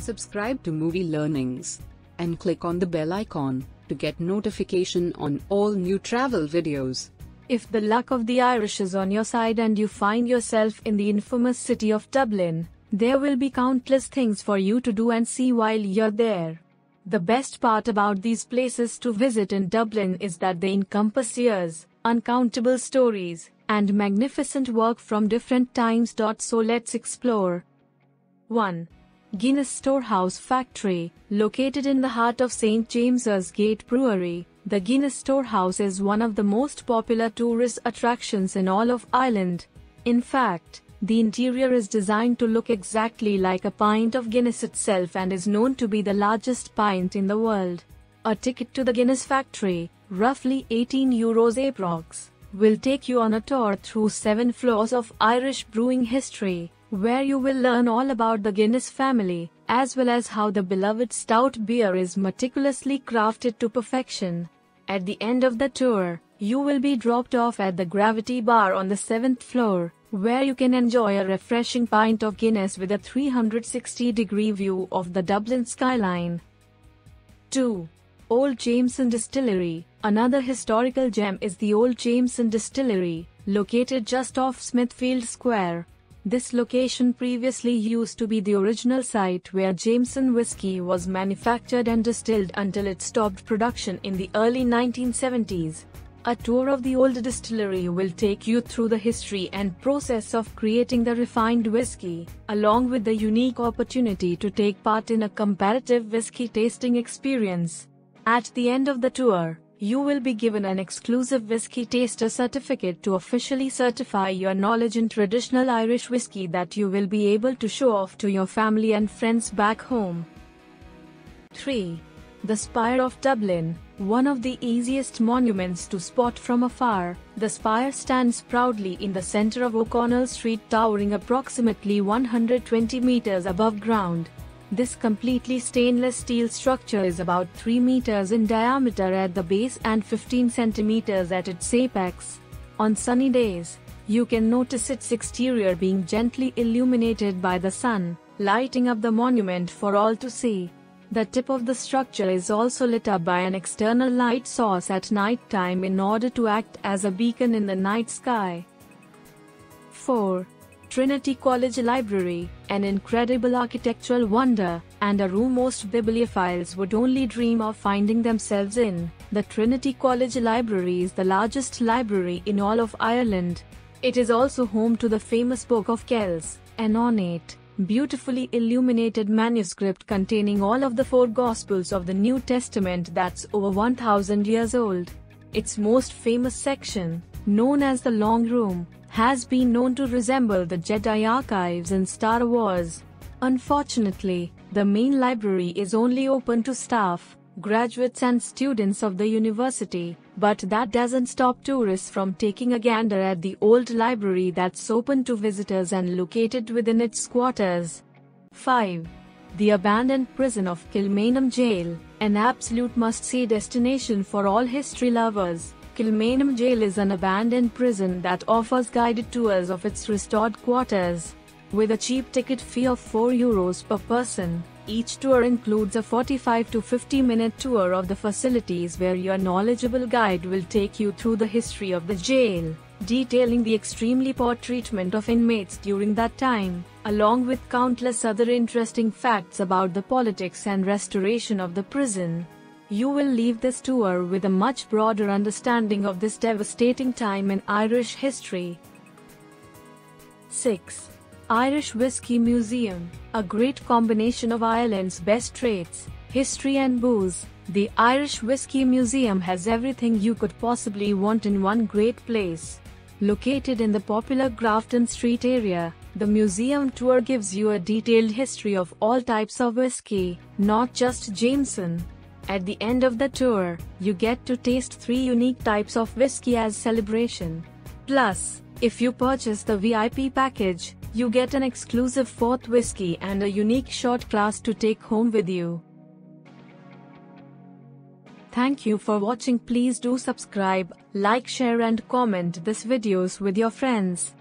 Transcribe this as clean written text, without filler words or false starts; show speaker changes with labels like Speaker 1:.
Speaker 1: Subscribe to Movie Learnings and click on the bell icon to get notification on all new travel videos.
Speaker 2: If the luck of the Irish is on your side and you find yourself in the infamous city of Dublin, there will be countless things for you to do and see while you're there. The best part about these places to visit in Dublin is that they encompass years, uncountable stories, and magnificent work from different times. So let's explore. 1. Guinness Storehouse Factory. Located in the heart of St. James's Gate Brewery, the Guinness Storehouse is one of the most popular tourist attractions in all of Ireland. In fact, the interior is designed to look exactly like a pint of Guinness itself and is known to be the largest pint in the world. A ticket to the Guinness factory, roughly €18 approx, will take you on a tour through 7 floors of Irish brewing history, where you will learn all about the Guinness family, as well as how the beloved stout beer is meticulously crafted to perfection. At the end of the tour, you will be dropped off at the Gravity Bar on the 7th floor, where you can enjoy a refreshing pint of Guinness with a 360-degree view of the Dublin skyline. 2. Old Jameson Distillery. Another historical gem is the Old Jameson Distillery, located just off Smithfield Square. This location previously used to be the original site where Jameson whiskey was manufactured and distilled until it stopped production in the early 1970s. A tour of the old distillery will take you through the history and process of creating the refined whiskey, along with the unique opportunity to take part in a comparative whiskey tasting experience. At the end of the tour, you will be given an exclusive whiskey taster certificate to officially certify your knowledge in traditional Irish whiskey that you will be able to show off to your family and friends back home. 3. The Spire of Dublin. One of the easiest monuments to spot from afar, the spire stands proudly in the center of O'Connell Street, towering approximately 120 meters above ground. This completely stainless steel structure is about 3 meters in diameter at the base and 15 centimeters at its apex. On sunny days, you can notice its exterior being gently illuminated by the sun, lighting up the monument for all to see. The tip of the structure is also lit up by an external light source at night time in order to act as a beacon in the night sky. 4. Trinity College Library, an incredible architectural wonder, and a room most bibliophiles would only dream of finding themselves in. The Trinity College Library is the largest library in all of Ireland. It is also home to the famous Book of Kells, an ornate, beautifully illuminated manuscript containing all of the 4 Gospels of the New Testament that's over 1,000 years old. Its most famous section, known as the Long Room, has been known to resemble the Jedi archives in Star Wars. Unfortunately, the main library is only open to staff, graduates and students of the university, but that doesn't stop tourists from taking a gander at the old library that's open to visitors and located within its quarters. 5. The abandoned prison of Kilmainham Jail, an absolute must-see destination for all history lovers. Kilmainham Jail is an abandoned prison that offers guided tours of its restored quarters. With a cheap ticket fee of €4 per person, each tour includes a 45 to 50-minute tour of the facilities where your knowledgeable guide will take you through the history of the jail, detailing the extremely poor treatment of inmates during that time, along with countless other interesting facts about the politics and restoration of the prison. You will leave this tour with a much broader understanding of this devastating time in Irish history. 6. Irish Whiskey Museum, a great combination of Ireland's best traits, history and booze. The Irish Whiskey Museum has everything you could possibly want in one great place. Located in the popular Grafton Street area, the museum tour gives you a detailed history of all types of whiskey, not just Jameson. At the end of the tour, you get to taste 3 unique types of whiskey as celebration. Plus, if you purchase the VIP package, you get an exclusive 4th whiskey and a unique shot glass to take home with you. Thank you for watching. Please do subscribe, like, share and comment this videos with your friends.